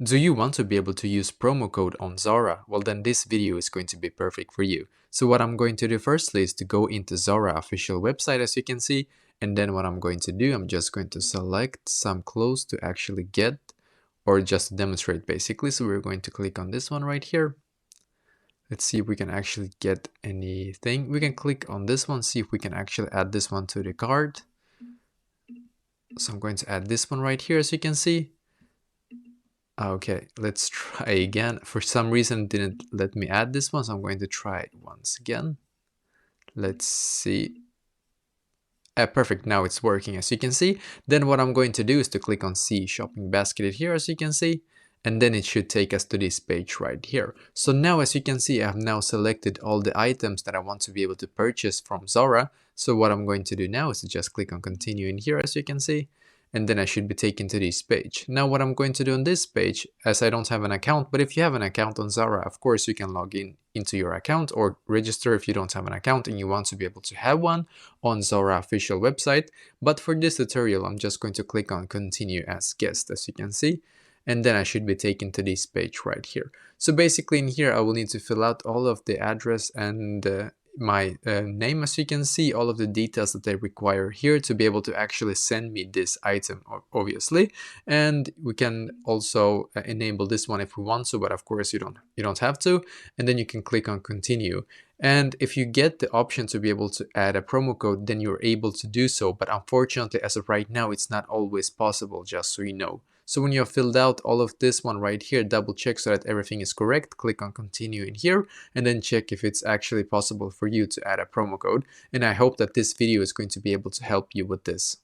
Do you want to be able to use promo code on Zara? Well, then this video is going to be perfect for you. So what I'm going to do firstly is to go into Zara official website, as you can see. And then what I'm going to do, I'm just going to select some clothes to actually get, or just to demonstrate basically. So we're going to click on this one right here. Let's see if we can actually get anything. We can click on this one, see if we can actually add this one to the cart. So I'm going to add this one right here, as you can see. Okay, let's try again. For some reason, it didn't let me add this one, so I'm going to try it once again. Let's see. Perfect, now it's working, as you can see. Then what I'm going to do is to click on see shopping basket here, as you can see. And then it should take us to this page right here. So now, as you can see, I've now selected all the items that I want to be able to purchase from Zara. So what I'm going to do now is to just click on continue in here, as you can see. And then I should be taken to this page. Now what I'm going to do on this page, as I don't have an account, but if you have an account on Zara, of course you can log in into your account or register if you don't have an account and you want to be able to have one on Zara official website. But for this tutorial, I'm just going to click on continue as guest, as you can see. And then I should be taken to this page right here. So basically in here, I will need to fill out all of the address and my name, as you can see, all of the details that they require here to be able to actually send me this item, obviously. And we can also enable this one if we want to, but of course you don't have to. And then you can click on continue. And if you get the option to be able to add a promo code, then you're able to do so. But unfortunately, as of right now, it's not always possible, just so you know. So when you have filled out all of this one right here, double check so that everything is correct, click on continue in here, and then check if it's actually possible for you to add a promo code. And I hope that this video is going to be able to help you with this.